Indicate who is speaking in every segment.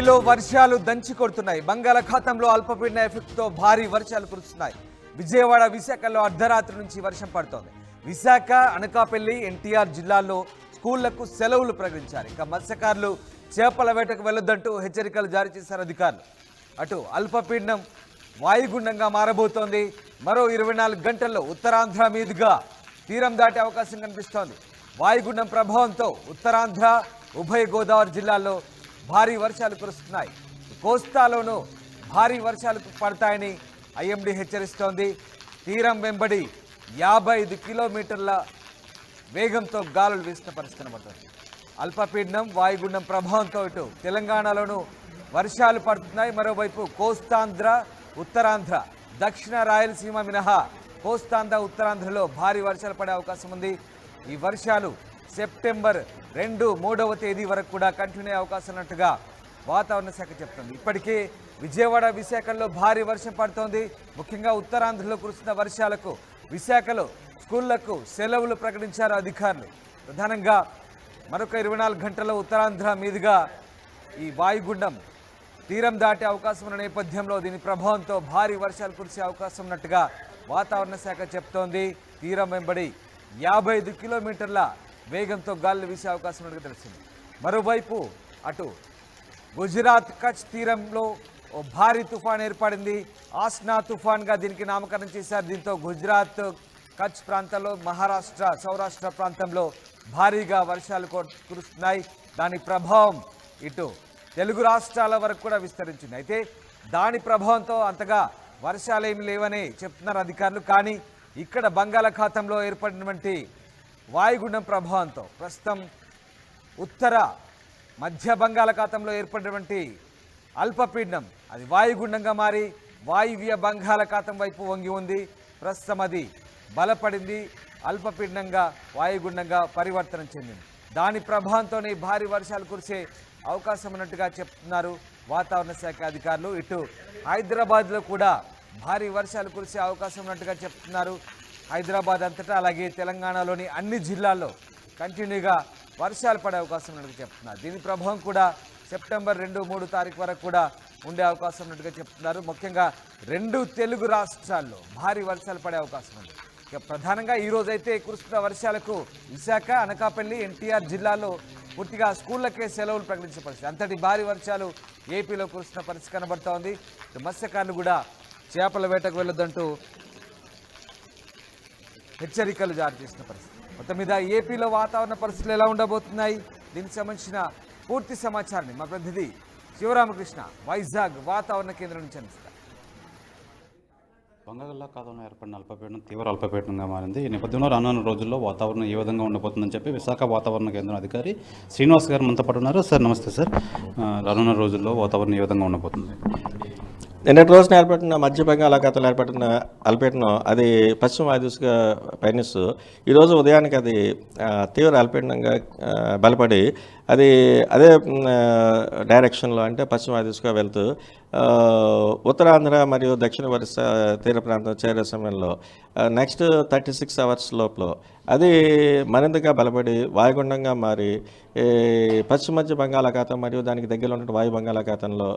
Speaker 1: ఏపీలో వర్షాలు దంచి కొడుతున్నాయి. బంగాళాఖాతంలో అల్పపీడన ఎఫెక్ట్తో భారీ వర్షాలు కురుస్తున్నాయి. విజయవాడ, విశాఖలో అర్ధరాత్రి నుంచి వర్షం పడుతోంది. విశాఖ, అనకాపల్లి, ఎన్టీఆర్ జిల్లాల్లో స్కూళ్లకు సెలవులు ప్రకటించారు. ఇక మత్స్యకారులు చేపల వేటకు వెళ్లొద్దంటూ హెచ్చరికలు జారీ చేశారు అధికారులు. అటు అల్పపీడనం వాయుగుండంగా మారబోతోంది. మరో 24 గంటల్లో ఉత్తరాంధ్ర మీదుగా తీరం దాటే అవకాశం కనిపిస్తోంది. వాయుగుండం ప్రభావంతో ఉత్తరాంధ్ర, ఉభయ గోదావరి జిల్లాల్లో భారీ వర్షాలు కురుస్తున్నాయి. కోస్తాలోనూ భారీ వర్షాలు పడతాయని ఐఎండీ హెచ్చరిస్తోంది. తీరం వెంబడి 55 కిలోమీటర్ల వేగంతో గాలులు వీస్తున్న పరిస్థితి కనబడుతుంది. అల్పపీడనం వాయుగుండం ప్రభావంతో ఇటు తెలంగాణలోనూ వర్షాలు పడుతున్నాయి. మరోవైపు కోస్తాంధ్ర, ఉత్తరాంధ్ర, దక్షిణ రాయలసీమ మినహా కోస్తాంధ్ర, ఉత్తరాంధ్రలో భారీ వర్షాలు పడే అవకాశం ఉంది. ఈ వర్షాలు సెప్టెంబర్ 2, 3వ తేదీ వరకు కూడా కంటిన్యూ అయ్యే అవకాశం ఉన్నట్టుగా వాతావరణ శాఖ చెప్తుంది. ఇప్పటికే విజయవాడ, విశాఖలో భారీ వర్షం పడుతోంది. ముఖ్యంగా ఉత్తరాంధ్రలో కురుస్తున్న వర్షాలకు విశాఖలో స్కూళ్లకు సెలవులు ప్రకటించారు అధికారులు. ప్రధానంగా మరొక 24 గంటల్లో ఉత్తరాంధ్ర మీదుగా ఈ వాయుగుండం తీరం దాటే అవకాశం ఉన్న నేపథ్యంలో దీని ప్రభావంతో భారీ వర్షాలు కురిసే అవకాశం ఉన్నట్టుగా వాతావరణ శాఖ చెప్తోంది. తీరం వెంబడి 55 కిలోమీటర్ల వేగంతో గాలులు వీసే అవకాశం ఉన్నట్టుగా తెలిసింది. మరోవైపు అటు గుజరాత్, కచ్ తీరంలో ఓ భారీ తుఫాన్ ఏర్పడింది. ఆస్నా తుఫాన్గా దీనికి నామకరణం చేశారు. దీంతో గుజరాత్, కచ్ ప్రాంతాల్లో, మహారాష్ట్ర, సౌరాష్ట్ర ప్రాంతంలో భారీగా వర్షాలు కురుస్తున్నాయి. దాని ప్రభావం ఇటు తెలుగు రాష్ట్రాల వరకు కూడా విస్తరించింది. అయితే దాని ప్రభావంతో అంతగా వర్షాలు ఏమి లేవని చెప్తున్నారు అధికారులు. కానీ ఇక్కడ బంగాళాఖాతంలో ఏర్పడినటువంటి వాయుగుండం ప్రభావంతో ప్రస్తుతం ఉత్తర మధ్య బంగాళాఖాతంలో ఏర్పడినటువంటి అల్పపీడనం అది వాయుగుండంగా మారి వాయువ్య బంగాళాఖాతం వైపు వంగి ఉంది. ప్రస్తుతం అది బలపడింది, అల్పపీడనంగా వాయుగుండంగా పరివర్తన చెందింది. దాని ప్రభావంతోనే భారీ వర్షాలు కురిసే అవకాశం ఉన్నట్టుగా చెప్తున్నారు వాతావరణ శాఖ అధికారులు. ఇటు హైదరాబాద్లో కూడా భారీ వర్షాలు కురిసే అవకాశం ఉన్నట్టుగా చెప్తున్నారు. హైదరాబాద్ అంతటా అలాగే తెలంగాణలోని అన్ని జిల్లాల్లో కంటిన్యూగా వర్షాలు పడే అవకాశం ఉన్నట్టుగా చెప్తున్నారు. దీని ప్రభావం కూడా సెప్టెంబర్ 2, 3 తారీఖు వరకు కూడా ఉండే అవకాశం ఉన్నట్టుగా చెప్తున్నారు. ముఖ్యంగా 2 తెలుగు రాష్ట్రాల్లో భారీ వర్షాలు పడే అవకాశం ఉంది. ఇక ప్రధానంగా ఈరోజైతే కురుస్తున్న వర్షాలకు విశాఖ, అనకాపల్లి, ఎన్టీఆర్ జిల్లాలో పూర్తిగా స్కూళ్లకే సెలవులు ప్రకటించే పరిస్థితి. అంతటి భారీ వర్షాలు ఏపీలో కురుస్తున్న పరిస్థితి కనబడుతోంది. మత్స్యకారులు కూడా చేపల వేటకు వెళ్ళొద్దంటూ హెచ్చరికలు జారీ చేసిన పరిస్థితి. మొత్తం మీద ఏపీలో వాతావరణ పరిస్థితులు ఎలా ఉండబోతున్నాయి, దీనికి సంబంధించిన పూర్తి సమాచారాన్ని మా ప్రతినిధి శివరామకృష్ణ వైజాగ్ వాతావరణ కేంద్రం నుంచి అందిస్తారు.
Speaker 2: బంగాళాఖాతంలో ఏర్పడిన అల్పపీడనం తీవ్ర అల్పపీడనంగా మారింది. ఈ నేపథ్యంలో రానున్న రోజుల్లో వాతావరణం ఏ విధంగా ఉండబోతుందని చెప్పి విశాఖ వాతావరణ కేంద్రం అధికారి శ్రీనివాస్ గారు మనతో పాటు ఉన్నారు. సార్ నమస్తే సార్. రానున్న రోజుల్లో వాతావరణం ఏ విధంగా ఉండబోతుంది?
Speaker 3: నిన్నటి రోజున ఏర్పడిన మధ్య బంగాళాఖాతంలో ఏర్పడిన అల్పపీడనం అది పశ్చిమ వాయుదిశగా పయనిస్తూ ఈరోజు ఉదయానికి అది తీవ్ర అల్పపీడనంగా బలపడి అది అదే డైరెక్షన్లో అంటే పశ్చిమ వాయుదిశగా వెళ్తూ ఉత్తరాంధ్ర మరియు దక్షిణ ఒరిస్సా తీర ప్రాంతం చేరే సమయంలో నెక్స్ట్ 36 అవర్స్ లోపల అది మరింతగా బలపడి వాయుగుండంగా మారి పశ్చిమ మధ్య బంగాళాఖాతం మరియు దానికి దగ్గరలో ఉన్న వాయు బంగాళాఖాతంలో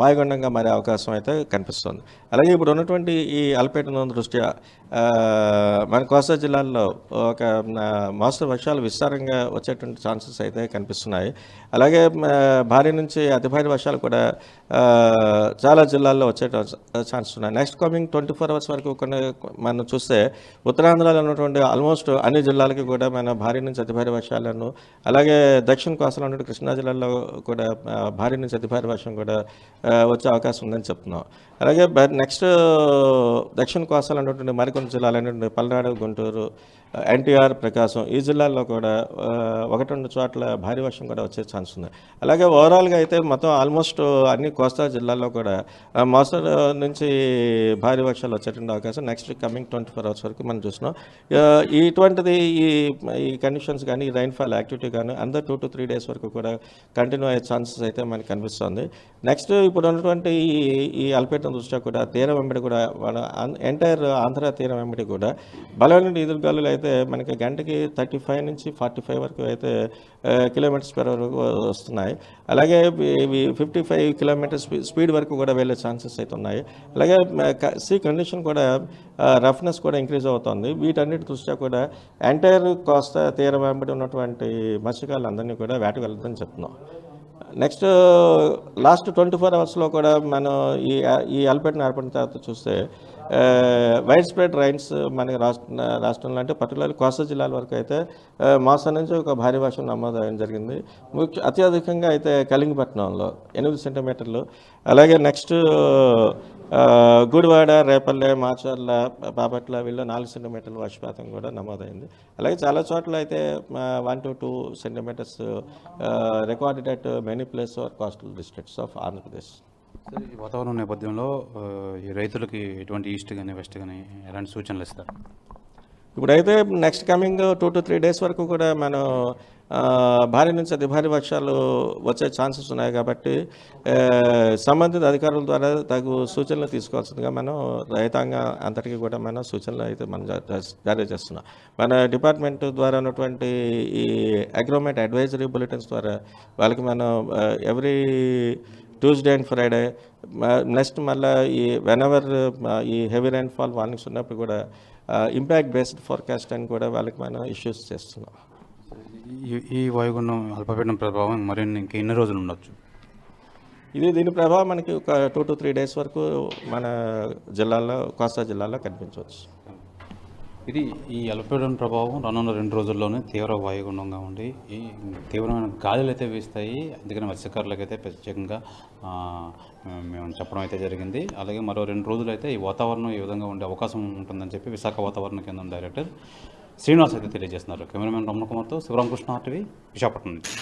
Speaker 3: వాయుగుండంగా మారే అవకాశం అయితే కనిపిస్తుంది. అలాగే ఇప్పుడు ఉన్నటువంటి ఈ అల్పపీడనం దృష్ట్యా మన కోస్తా జిల్లాల్లో ఒక మోస్తరు వర్షాలు విస్తారంగా వచ్చేటువంటి ఛాన్సెస్ అయితే కనిపిస్తున్నాయి. అలాగే భారీ నుంచి అతి భారీ వర్షాలు కూడా చాలా జిల్లాల్లో వచ్చే ఛాన్సెస్ ఉన్నాయి. నెక్స్ట్ కమింగ్ 24 అవర్స్ వరకు మనం చూస్తే ఉత్తరాంధ్రలో ఉన్నటువంటి ఆల్మోస్ట్ అన్ని జిల్లాలకి కూడా మన భారీ నుంచి అతి భారీ వర్షాలను, అలాగే దక్షిణ కోస్తాలో ఉన్నటువంటి కృష్ణా జిల్లాలో కూడా భారీ నుంచి అతి భారీ వర్షం కూడా వచ్చే అవకాశం ఉందని చెప్తున్నాం. అలాగే నెక్స్ట్ దక్షిణ కోస్తాలో ఉన్నటువంటి మరికొన్ని జిల్లాలైనటువంటి పల్నాడు, గుంటూరు, ఎన్టీఆర్, ప్రకాశం ఈ జిల్లాల్లో కూడా 1-2 చోట్ల భారీ వర్షం కూడా వచ్చే ఛాన్స్ ఉంది. అలాగే ఓవరాల్గా అయితే మొత్తం ఆల్మోస్ట్ అన్ని కోస్తా జిల్లాల్లో కూడా మోస్తరు నుంచి భారీ వర్షాలు వచ్చేటువంటి అవకాశం నెక్స్ట్ కమింగ్ 24 అవర్స్ వరకు మనం చూస్తున్నాం. ఇటువంటిది ఈ కండిషన్స్ కానీ ఈ రైన్ఫాల్ యాక్టివిటీ కానీ అందరూ 2 to 3 డేస్ వరకు కూడా కంటిన్యూ అయ్యే ఛాన్సెస్ అయితే మనకు కనిపిస్తుంది. నెక్స్ట్ ఇప్పుడు ఉన్నటువంటి ఈ అల్పపీడనం దృష్ట్యా కూడా తీరం వెంబడి కూడా ఎంటైర్ ఆంధ్ర తీరం తీరం వెంబడి కూడా బలమైన ఎదురుగాలులు అయితే మనకి గంటకి 35 నుంచి 45 వరకు అయితే కిలోమీటర్స్ పెర్ అవర్ వస్తున్నాయి. అలాగే ఇవి 55 కిలోమీటర్స్ స్పీడ్ వరకు కూడా వెళ్ళే ఛాన్సెస్ అయితే ఉన్నాయి. అలాగే సీ కండిషన్ కూడా రఫ్నెస్ కూడా ఇంక్రీజ్ అవుతుంది. వీటన్నిటి దృష్ట్యా కూడా ఎంటైర్ కోస్తా తీరం వెంబడి ఉన్నటువంటి మత్స్యకారులందరినీ కూడా వేటకు వెళ్ళదని చెప్తున్నాం. నెక్స్ట్ లాస్ట్ 24 అవర్స్లో కూడా మనం ఈ అల్పపీడనం ఏర్పడిన తర్వాత చూస్తే వైడ్ స్ప్రెడ్ రైన్స్ మనకి రాష్ట్రంలో అంటే పర్టికులర్ కోస్తా జిల్లాల వరకు అయితే మోస్తరు నుంచి ఒక భారీ వర్షం నమోదవడం జరిగింది. అత్యధికంగా అయితే కళింగపట్నంలో 8 సెంటీమీటర్లు, అలాగే నెక్స్ట్ గుడివాడ, రేపల్లె, మాచర్ల, బాపట్ల వీళ్ళు 4 సెంటీమీటర్ల వర్షపాతం కూడా నమోదైంది. అలాగే చాలా చోట్ల అయితే 1 to 2 centimetres recorded at many place are coastal districts of Andhra Pradesh.
Speaker 2: ఈ వాతావరణం నేపథ్యంలో ఈ రైతులకి ఎటువంటి ఈస్ట్ కానీ వెస్ట్ కానీ ఎలాంటి సూచనలు ఇస్తారు?
Speaker 3: ఇప్పుడైతే నెక్స్ట్ కమింగ్ 2 to 3 డేస్ వరకు కూడా మనం భారీ నుంచి అతి భారీ వర్షాలు వచ్చే ఛాన్సెస్ ఉన్నాయి కాబట్టి సంబంధిత అధికారుల ద్వారా తగు సూచనలు తీసుకోవాల్సిందిగా మనం రైతాంగం అంతటికీ కూడా మనం సూచనలు అయితే మనం జారీ చేస్తున్నాం. మన డిపార్ట్మెంట్ ద్వారా ఉన్నటువంటి ఈ అగ్రోమెంట్ అడ్వైజరీ బులెటిన్స్ ద్వారా వాళ్ళకి మనం every Tuesday and Friday next మళ్ళీ ఈ వెనెవర్ ఈ హెవీ రైన్ఫాల్ వార్నింగ్స్ ఉన్నప్పుడు కూడా ఇంపాక్ట్ బేస్డ్ ఫోర్కాస్ట్ అని కూడా వాళ్ళకి మనం ఇష్యూస్ చేస్తున్నాం.
Speaker 2: ఈ వాయుగుండం అల్పపీడనం ప్రభావం మరిన్ని ఇంక ఎన్ని రోజులు ఉండొచ్చు?
Speaker 3: దీని ప్రభావం మనకి ఒక 2 to 3 డేస్ వరకు మన జిల్లాలో కోస్తా జిల్లాలో కనిపించవచ్చు.
Speaker 2: ఈ అల్పపీడనం ప్రభావం రానున్న 2 రోజుల్లోనే తీవ్ర వాయుగుండంగా ఉండి ఈ తీవ్రమైన గాలులు అయితే వీస్తాయి. అందుకని మత్స్యకారులకు అయితే ప్రత్యేకంగా మేము చెప్పడం అయితే జరిగింది. అలాగే మరో 2 రోజులు అయితే ఈ వాతావరణం ఈ విధంగా ఉండే అవకాశం ఉంటుందని చెప్పి విశాఖ వాతావరణ కేంద్రం డైరెక్టర్ శ్రీనివాస్ అయితే తెలియజేస్తున్నారు. కెమెరామెన్ రమణకుమార్తో శివరామకృష్ణ, RTV, విశాఖపట్నం నుంచి.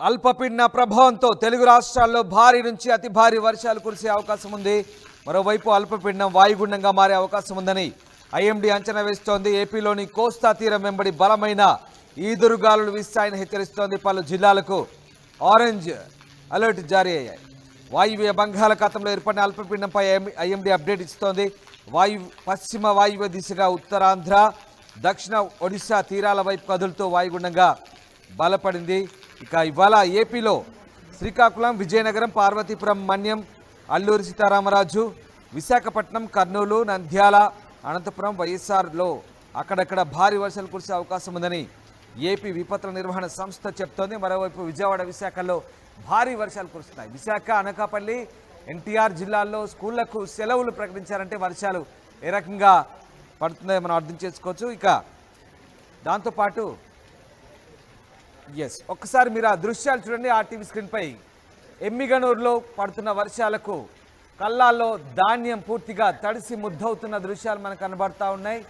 Speaker 1: అల్పపీడన ప్రభావంతో తెలుగు రాష్ట్రాల్లో భారీ నుంచి అతి భారీ వర్షాలు కురిసే అవకాశం ఉంది. మరోవైపు అల్పపీడనం వాయుగుండంగా మారే అవకాశం ఉందని IMD అంచనా వేస్తోంది. ఏపీలోని కోస్తా తీరం వెంబడి బలమైన ఈదురుగాలులు వీస్తాయని హెచ్చరిస్తోంది. పలు జిల్లాలకు ఆరెంజ్ అలర్ట్ జారీ అయ్యాయి. వాయువ్య బంగాళాఖాతంలో ఏర్పడిన అల్పపీడనంపై IMD అప్డేట్ ఇస్తోంది. పశ్చిమ వాయువ్య దిశగా ఉత్తరాంధ్ర, దక్షిణ ఒడిశా తీరాల వైపు కదులుతూ వాయుగుండంగా బలపడింది. ఇక ఇవాళ ఏపీలో శ్రీకాకుళం, విజయనగరం, పార్వతీపురం, మన్యం, అల్లూరి సీతారామరాజు, విశాఖపట్నం, కర్నూలు, నంద్యాల, అనంతపురం, వైఎస్ఆర్లో అక్కడక్కడ భారీ వర్షాలు కురిసే అవకాశం ఉందని ఏపీ విపత్తుల నిర్వహణ సంస్థ చెప్తోంది. మరోవైపు విజయవాడ, విశాఖలో భారీ వర్షాలు కురుస్తున్నాయి. విశాఖ, అనకాపల్లి, NTR జిల్లాల్లో స్కూళ్లకు సెలవులు ప్రకటించారంటే వర్షాలు ఏ రకంగా పడుతుందో మనం అర్థం చేసుకోవచ్చు. ఇక దాంతోపాటు ఒక్కసారి మీరు ఆ దృశ్యాలు చూడండి. RTV స్క్రీన్పై ఎమ్మిగనూరులో పడుతున్న వర్షాలకు కల్లాల్లో ధాన్యం పూర్తిగా తడిసి ముద్దవుతున్న దృశ్యాలు మనకు కనబడతా ఉన్నాయి.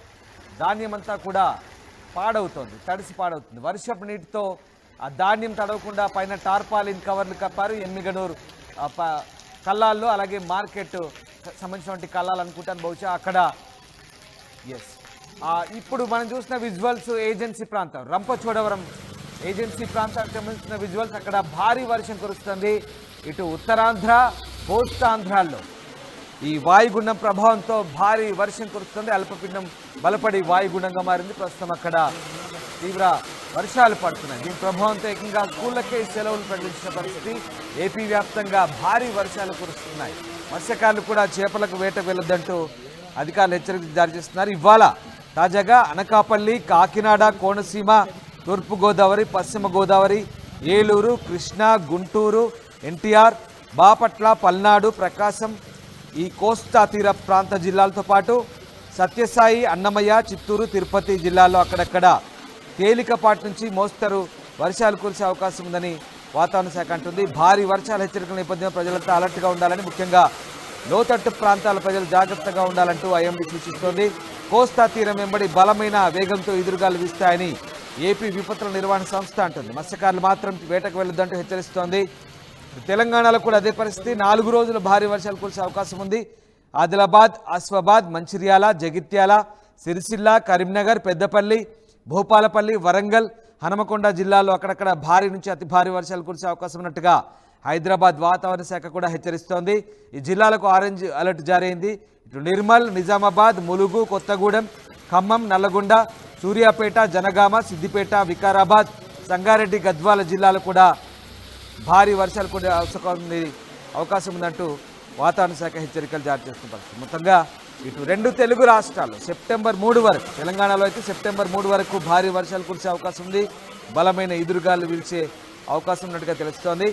Speaker 1: ధాన్యం అంతా కూడా తడిసి పాడవుతుంది. వర్షపు నీటితో ఆ ధాన్యం తడవకుండా పైన టార్పాలిన్ కవర్లు కప్పారు. ఎమ్మిగనూరు కల్లాల్లో, అలాగే మార్కెట్ సంబంధించినటువంటి కల్లాలు అనుకుంటాను బహుశా అక్కడ. ఇప్పుడు మనం చూసిన విజువల్స్ ఏజెన్సీ ప్రాంతం, రంపచోడవరం ఏజెన్సీ ప్రాంతానికి సంబంధించిన విజువల్స్. అక్కడ భారీ వర్షం కురుస్తుంది. ఇటు ఉత్తరాంధ్ర, కోస్తాంధ్రాల్లో ఈ వాయుగుండం ప్రభావంతో భారీ వర్షం కురుస్తుంది. అల్పపీడనం బలపడి వాయుగుండంగా మారింది. ప్రస్తుతం అక్కడ తీవ్ర వర్షాలు పడుతున్నాయి. దీని ప్రభావంతో ఏకంగా స్కూళ్ళకే సెలవులు ప్రకటించిన పరిస్థితి. ఏపీ వ్యాప్తంగా భారీ వర్షాలు కురుస్తున్నాయి. మత్స్యకారులు కూడా చేపలకు వేటకు వెళ్ళొద్దంటూ అధికారులు హెచ్చరికలు జారీ చేస్తున్నారు. ఇవాళ తాజాగా అనకాపల్లి, కాకినాడ, కోనసీమ, తూర్పుగోదావరి, పశ్చిమ గోదావరి, ఏలూరు, కృష్ణా, గుంటూరు, NTR, బాపట్ల, పల్నాడు, ప్రకాశం, ఈ కోస్తా తీర ప్రాంత జిల్లాలతో పాటు సత్యసాయి, అన్నమయ్య, చిత్తూరు, తిరుపతి జిల్లాల్లో అక్కడక్కడ తేలికపాటి నుంచి మోస్తరు వర్షాలు కురిసే అవకాశం ఉందని వాతావరణ శాఖ అంటుంది. భారీ వర్షాల హెచ్చరికల నేపథ్యంలో ప్రజలంతా అలర్ట్గా ఉండాలని, ముఖ్యంగా లోతట్టు ప్రాంతాల ప్రజలు జాగ్రత్తగా ఉండాలంటూ IMD సూచిస్తోంది. కోస్తా తీరం వెంబడి బలమైన వేగంతో ఎదురుగాలు వీస్తాయని ఏపీ విపత్తుల నిర్వహణ సంస్థ అంటుంది. మత్స్యకారులు మాత్రం వేటకు వెళ్ళొద్దంటూ హెచ్చరిస్తోంది. తెలంగాణలో కూడా అదే పరిస్థితి. 4 రోజులు భారీ వర్షాలు కురిసే అవకాశం ఉంది. ఆదిలాబాద్, ఆసిఫాబాద్, మంచిర్యాల, జగిత్యాల, సిరిసిల్ల, కరీంనగర్, పెద్దపల్లి, భూపాలపల్లి, వరంగల్, హనుమకొండ జిల్లాల్లో అక్కడక్కడ భారీ నుంచి అతి భారీ వర్షాలు కురిసే అవకాశం ఉన్నట్టుగా హైదరాబాద్ వాతావరణ శాఖ కూడా హెచ్చరిస్తోంది. ఈ జిల్లాలకు ఆరెంజ్ అలర్ట్ జారీ అయింది. ఇటు నిర్మల్, నిజామాబాద్, ములుగు, కొత్తగూడెం, ఖమ్మం, నల్లగొండ, సూర్యాపేట, జనగామ, సిద్దిపేట, వికారాబాద్, సంగారెడ్డి, గద్వాల జిల్లాలు కూడా భారీ వర్షాలు కూడా అవకాశం ఉందంటూ వాతావరణ శాఖ హెచ్చరికలు జారీ చేస్తున్న పరిస్థితి. మొత్తంగా ఇటు 2 తెలుగు రాష్ట్రాల్లో సెప్టెంబర్ 3 వరకు, తెలంగాణలో అయితే సెప్టెంబర్ 3 వరకు భారీ వర్షాలు కురిసే అవకాశం ఉంది. బలమైన ఎదురుగాలు వీల్చే అవకాశం ఉన్నట్టుగా తెలుస్తోంది.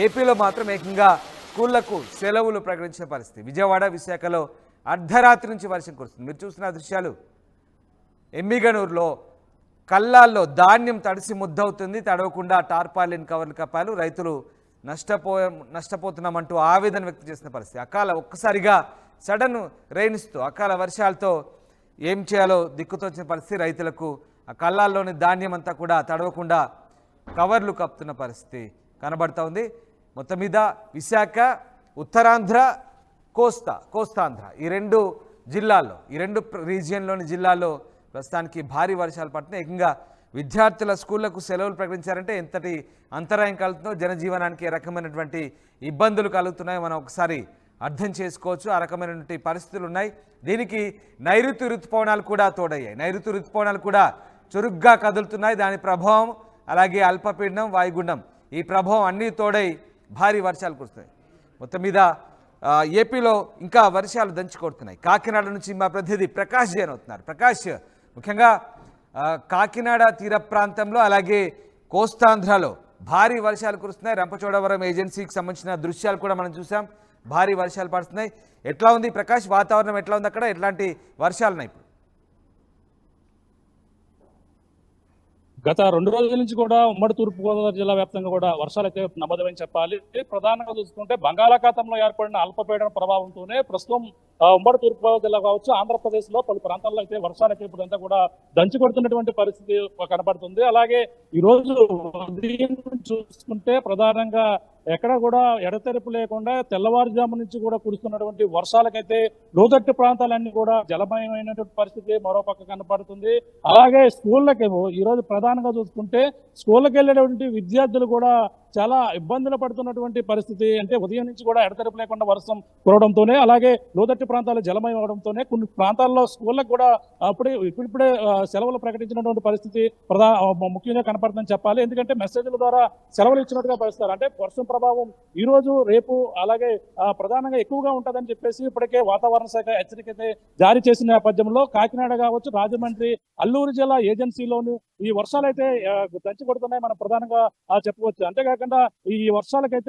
Speaker 1: ఏపీలో మాత్రం ఏకంగా స్కూళ్లకు సెలవులు ప్రకటించిన పరిస్థితి. విజయవాడ, విశాఖలో అర్ధరాత్రి నుంచి వర్షం కురుస్తుంది. మీరు చూస్తున్న దృశ్యాలు ఎమ్మిగనూరులో కల్లాల్లో ధాన్యం తడిసి ముద్దవుతుంది. తడవకుండా టార్పాలిన్ కవర్లు కప్పాలు. రైతులు నష్టపోతున్నామంటూ ఆవేదన వ్యక్తం చేసిన పరిస్థితి. ఒక్కసారిగా సడన్ రెయిన్స్తో, అకాల వర్షాలతో ఏం చేయాలో దిక్కుతోచిన పరిస్థితి. రైతులకు ఆ కల్లాల్లోని ధాన్యం అంతా కూడా తడవకుండా కవర్లు కప్పుతున్న పరిస్థితి కనబడుతూ ఉంది. మొత్తం మీద విశాఖ, ఉత్తరాంధ్ర, కోస్తాంధ్ర ఈ 2 జిల్లాల్లో, ఈ 2 రీజియన్లోని జిల్లాల్లో ప్రస్తుతానికి భారీ వర్షాలు పడుతున్నాయి. ఏకంగా విద్యార్థుల స్కూళ్లకు సెలవులు ప్రకటించారంటే ఎంతటి అంతరాయం కలుగుతుందో, జనజీవనానికి ఏ రకమైనటువంటి ఇబ్బందులు కలుగుతున్నాయో మనం ఒకసారి అర్థం చేసుకోవచ్చు. ఆ రకమైనటువంటి పరిస్థితులు ఉన్నాయి. దీనికి నైరుతి ఋతుపవనాలు కూడా తోడయ్యాయి. నైరుతి ఋతుపవనాలు కూడా చురుగ్గా కదులుతున్నాయి. దాని ప్రభావం, అలాగే అల్పపీడనం, వాయుగుండం, ఈ ప్రభావం అన్నీ తోడై భారీ వర్షాలు కురుస్తాయి. మొత్తం మీద ఏపీలో ఇంకా వర్షాలు దంచుకొడుతున్నాయి. కాకినాడ నుంచి మా ప్రతినిధి ప్రకాష్ జైన్ అవుతున్నారు. ప్రకాష్, ముఖ్యంగా కాకినాడ తీర ప్రాంతంలో అలాగే కోస్తాంధ్రలో భారీ వర్షాలు కురుస్తున్నాయి. రంపచోడవరం ఏజెన్సీకి సంబంధించిన దృశ్యాలు కూడా మనం చూసాం. భారీ వర్షాలు పడుతున్నాయి. ఎట్లా ఉంది ప్రకాష్, వాతావరణం ఎట్లా ఉంది అక్కడ? ఎట్లాంటి వర్షాలు ఉన్నాయి ఇప్పుడు?
Speaker 4: గత 2 రోజుల నుంచి కూడా ఉమ్మడి తూర్పుగోదావరి జిల్లా వ్యాప్తంగా కూడా వర్షాలు అయితే నమోదమని చెప్పాలి. ప్రధానంగా చూసుకుంటే బంగాళాఖాతంలో ఏర్పడిన అల్పపీడన ప్రభావంతోనే ప్రస్తుతం ఉమ్మడి తూర్పుగోదావరి జిల్లా కావచ్చు, ఆంధ్రప్రదేశ్ లో పలు ప్రాంతాల్లో అయితే వర్షాలకి ఇప్పుడంతా కూడా దంచి కొడుతున్నటువంటి పరిస్థితి కనబడుతుంది. అలాగే ఈ రోజు ఉదయం చూసుకుంటే ప్రధానంగా ఎక్కడ కూడా ఎడతెరిపి లేకుండా తెల్లవారుజాము నుంచి కూడా కురుస్తున్నటువంటి వర్షాలకైతే లోతట్టు ప్రాంతాలన్నీ కూడా జలమయమైనటువంటి పరిస్థితి మరోపక్క కనపడుతుంది. అలాగే స్కూళ్ళకేమో ఈ రోజు ప్రధానంగా చూసుకుంటే స్కూళ్ళకి వెళ్ళేటువంటి విద్యార్థులు కూడా చాలా ఇబ్బందులు పడుతున్నటువంటి పరిస్థితి. అంటే ఉదయం నుంచి కూడా ఎడతెరిపి లేకుండా వర్షం కురవడంతోనే, అలాగే లోతట్టు ప్రాంతాలు జలమయం అవడంతోనే కొన్ని ప్రాంతాల్లో స్కూళ్ళకు కూడా ఇప్పుడిప్పుడే సెలవులు ప్రకటించినటువంటి పరిస్థితి ముఖ్యంగా కనపడుతుందని చెప్పాలి. ఎందుకంటే మెసేజ్ల ద్వారా సెలవులు ఇచ్చినట్టుగా పరిస్తారు. అంటే వర్షం ప్రభావం ఈ రోజు, రేపు అలాగే ప్రధానంగా ఎక్కువగా ఉంటుందని చెప్పేసి ఇప్పటికే వాతావరణ శాఖ హెచ్చరిక అయితే జారీ చేసిన నేపథ్యంలో కాకినాడ కావచ్చు, రాజమండ్రి, అల్లూరు జిల్లా ఏజెన్సీలోని ఈ వర్షాలు అయితే దంచి కొడుతున్నాయి మనం ప్రధానంగా చెప్పవచ్చు. అంతేకాకుండా ఈ వర్షాలకైతే